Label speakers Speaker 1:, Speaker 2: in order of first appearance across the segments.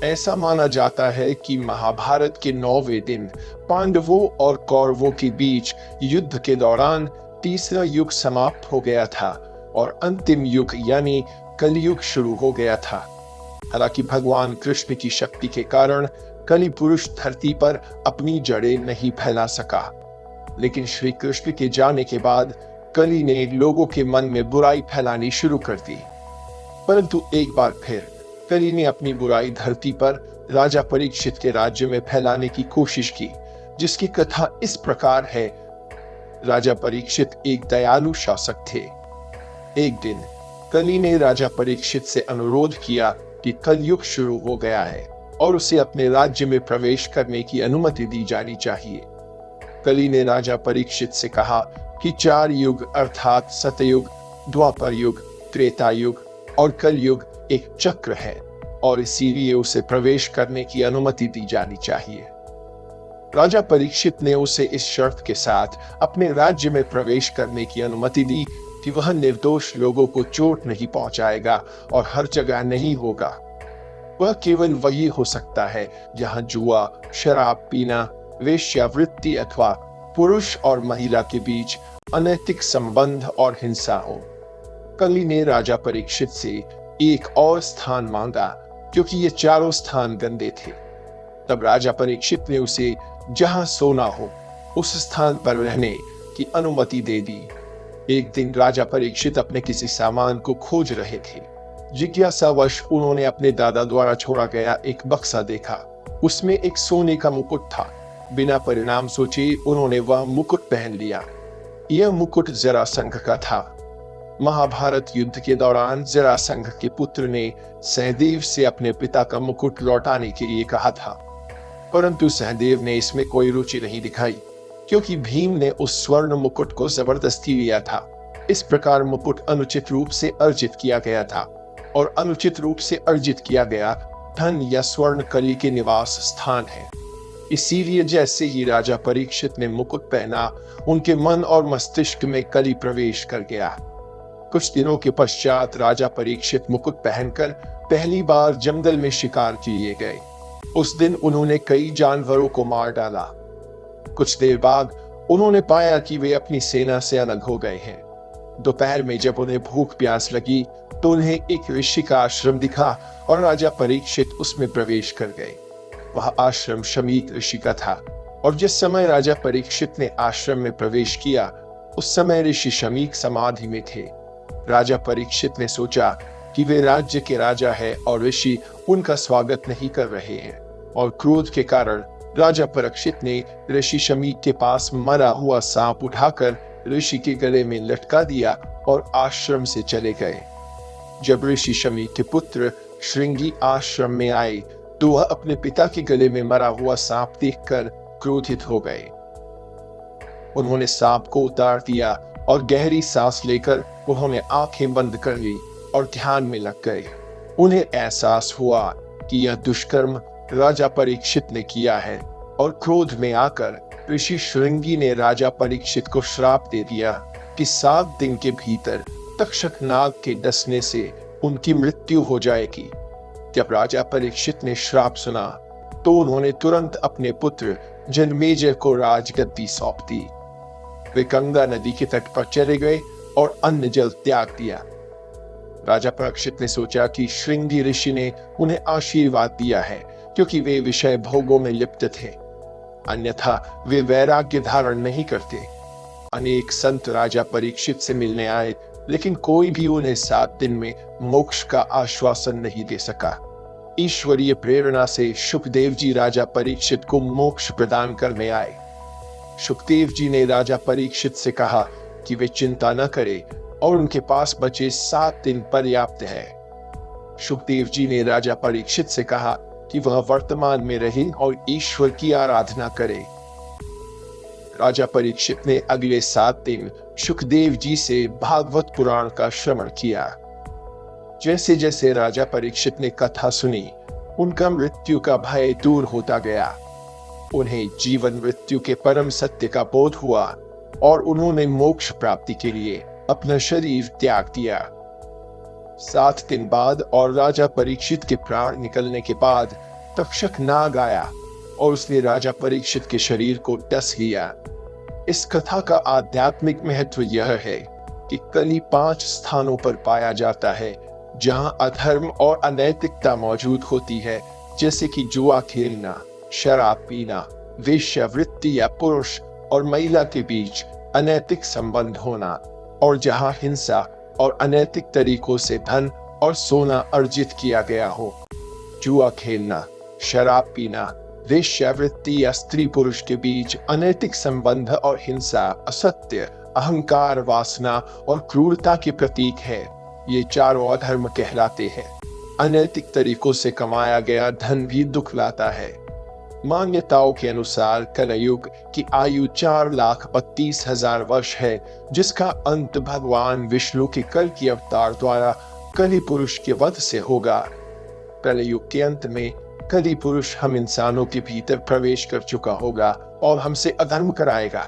Speaker 1: ऐसा माना जाता है कि महाभारत के 9वें दिन पांडवों और कौरवों के बीच युद्ध के दौरान तीसरा युग समाप्त हो गया था और अंतिम युग यानी कलयुग शुरू हो गया था। हालांकि भगवान कृष्ण की शक्ति के कारण कलि पुरुष धरती पर अपनी जड़ें नहीं फैला सका, लेकिन श्री कृष्ण के जाने के बाद कलि ने लोगों के मन में बुराई फैलानी शुरू कर दी। परंतु एक बार फिर कलि ने अपनी बुराई धरती पर राजा परीक्षित के राज्य में फैलाने की कोशिश की, जिसकी कथा इस प्रकार है। राजा परीक्षित एक दयालु शासक थे। एक दिन कलि ने राजा परीक्षित से अनुरोध किया कि कलयुग शुरू हो गया है और उसे अपने राज्य में प्रवेश करने की अनुमति दी जानी चाहिए। कलि ने राजा परीक्षित से कहा कि 4 युग अर्थात सतयुग, द्वापर युग, त्रेता युग और कलयुग एक चक्र है और इसीलिए उसे प्रवेश करने की अनुमति दी जानी चाहिए। राजा परीक्षित ने उसे इस शर्त के साथ अपने राज्य में प्रवेश करने की अनुमति दी कि वह निर्दोष लोगों को चोट नहीं पहुंचाएगा और हर जगह नहीं होगा। वह केवल वही हो सकता है जहां जुआ, शराब पीना, वेश्यावृत्ति अथवा पुरुष और महिला के बीच अनैतिक संबंध और हिंसा हो। कलि ने राजा परीक्षित से एक और स्थान मांगा क्योंकि ये चारों स्थान गंदे थे। तब राजा परीक्षित ने उसे जहां सोना हो उस स्थान पर रहने की अनुमति दे दी। एक दिन राजा परीक्षित अपने किसी सामान को खोज रहे थे। जिज्ञासावश उन्होंने अपने दादा द्वारा छोड़ा गया एक बक्सा देखा। उसमें एक सोने का मुकुट था। बिना परिणाम सोचे उन्होंने वह मुकुट पहन लिया। यह मुकुट जरासंध का था। महाभारत युद्ध के दौरान जरासंध के पुत्र ने सहदेव से अपने पिता का मुकुट लौटाने के लिए कहा था, परंतु सहदेव ने इसमें कोई रुचि नहीं दिखाई क्योंकि भीम ने उस स्वर्ण मुकुट को जबरदस्ती लिया था। इस प्रकार मुकुट अनुचित रूप से अर्जित किया गया था और अनुचित रूप से अर्जित किया गया धन या स्वर्ण कलि के निवास स्थान है। इसीलिए जैसे ही राजा परीक्षित ने मुकुट पहना, उनके मन और मस्तिष्क में कलि प्रवेश कर गया। कुछ दिनों के पश्चात राजा परीक्षित मुकुट पहनकर पहली बार जंगल में शिकार के लिए गए। उस दिन उन्होंने कई जानवरों को मार डाला। कुछ देर बाद उन्होंने पाया कि वे अपनी सेना से अलग हो गए हैं। दोपहर में जब उन्हें भूख प्यास लगी तो उन्हें एक ऋषि का आश्रम दिखा और राजा परीक्षित उसमें प्रवेश कर गए। वह आश्रम शमीक ऋषि का था और जिस समय राजा परीक्षित ने आश्रम में प्रवेश किया उस समय ऋषि शमीक समाधि में थे। राजा परीक्षित ने सोचा कि वे राज्य के राजा हैं और ऋषि उनका स्वागत नहीं कर रहे हैं, और क्रोध के कारण राजा परीक्षित ने ऋषि शमीक के पास मरा हुआ सांप उठाकर ऋषि के गले में लटका दिया और आश्रम से चले गए। जब ऋषि शमीक के पुत्र श्रृंगी आश्रम में आए तो वह अपने पिता के गले में मरा हुआ सांप देखकर क्रोधित हो गए। उन्होंने सांप को उतार दिया और गहरी सांस लेकर उन्होंने आंखें बंद कर ली और ध्यान में लग गए। उन्हें एहसास हुआ कि यह दुष्कर्म राजा परीक्षित ने किया है और क्रोध में आकर ऋषि श्रृंगी ने राजा परीक्षित को श्राप दे दिया कि 7 दिन के भीतर तक्षक नाग के डसने से उनकी मृत्यु हो जाएगी। जब राजा परीक्षित ने श्राप सुना तो उन्होंने तुरंत अपने पुत्र जन्मेजय को राजगद्दी सौंप दी। वे गंगा नदी के तट पर चले गए और अन्न जल त्याग दिया। राजा परीक्षित ने सोचा कि श्रृंगी ऋषि ने उन्हें आशीर्वाद दिया है क्योंकि वे विषय भोगों में लिप्त थे, अन्यथा वे वैराग्य धारण नहीं करते। अनेक संत राजा परीक्षित से मिलने आए, लेकिन कोई भी उन्हें 7 दिन में मोक्ष का आश्वासन नहीं दे सका। ईश्वरीय प्रेरणा से शुकदेव जी राजा परीक्षित को मोक्ष प्रदान करने आए। शुकदेव जी ने राजा परीक्षित से कहा कि वे चिंता न करें और उनके पास बचे 7 दिन पर्याप्त है। शुकदेव जी ने राजा परीक्षित से कहा कि वह वर्तमान में रहे और ईश्वर की आराधना करे। राजा परीक्षित ने अगले 7 दिन शुकदेव जी से भागवत पुराण का श्रवण किया। जैसे जैसे राजा परीक्षित ने कथा सुनी, उनका मृत्यु का भय दूर होता गया। उन्हें जीवन मृत्यु के परम सत्य का बोध हुआ और उन्होंने मोक्ष प्राप्ति के लिए अपना शरीर त्याग दिया। 7 दिन बाद और राजा परीक्षित के प्राण निकलने के बाद तक्षक नाग आया और उसने राजा परीक्षित के शरीर को डस लिया। इस कथा का आध्यात्मिक महत्व यह है कि कली 5 स्थानों पर पाया जाता है जहां अधर्म और अनैतिकता मौजूद होती है, जैसे कि जुआ खेलना, शराब पीना, वेश्यावृत्ति या पुरुष और महिला के बीच अनैतिक संबंध होना, और जहां हिंसा और अनैतिक तरीकों से धन और सोना अर्जित किया गया हो। जुआ खेलना, शराब पीना, वेश्यावृत्ति या स्त्री पुरुष के बीच अनैतिक संबंध और हिंसा असत्य, अहंकार, वासना और क्रूरता के प्रतीक है। ये चारों अधर्म कहलाते हैं। अनैतिक तरीकों से कमाया गया धन भी दुख लाता है। मान्यताओं के अनुसार कलयुग की आयु 4,32,000 वर्ष है, जिसका अंत भगवान विष्णु के कल की अवतार द्वारा कलि पुरुष के वध से होगा। कलयुग के अंत में कलि पुरुष हम इंसानों के भीतर प्रवेश कर चुका होगा और हमसे अधर्म कराएगा।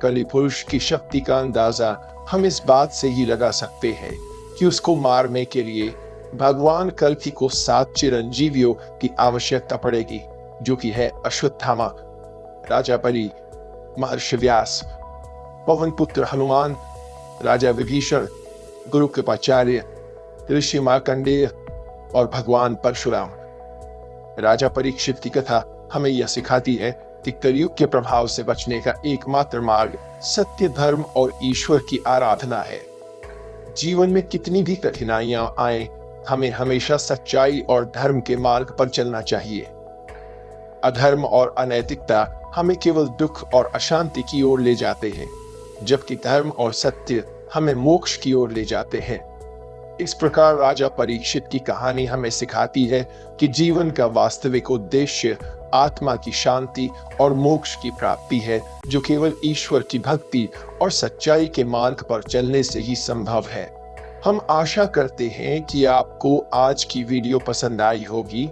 Speaker 1: कलि पुरुष की शक्ति का अंदाजा हम इस बात से ही लगा सकते हैं कि उसको मारने के लिए भगवान कल्कि को 7 चिरंजीवियों की आवश्यकता पड़ेगी, जो कि है अश्वत्थामा, राजा बलि, महर्षि व्यास, पवन पुत्र हनुमान, राजा विभीषण, गुरु कृपाचार्य, ऋषि मार्कंडेय और भगवान परशुराम। राजा परीक्षित की कथा हमें यह सिखाती है कि कलयुग के प्रभाव से बचने का एकमात्र मार्ग सत्य, धर्म और ईश्वर की आराधना है। जीवन में कितनी भी कठिनाइयां आए, हमें हमेशा सच्चाई और धर्म के मार्ग पर चलना चाहिए। अधर्म और अनैतिकता हमें केवल दुख और अशांति की ओर ले जाते हैं, जबकि धर्म और सत्य हमें मोक्ष की ओर ले जाते हैं। इस प्रकार राजा परीक्षित की कहानी हमें सिखाती है कि जीवन का वास्तविक उद्देश्य आत्मा की शांति और मोक्ष की प्राप्ति है, जो केवल ईश्वर की भक्ति और सच्चाई के मार्ग पर चलने से ही संभव है। हम आशा करते हैं कि आपको आज की वीडियो पसंद आई होगी।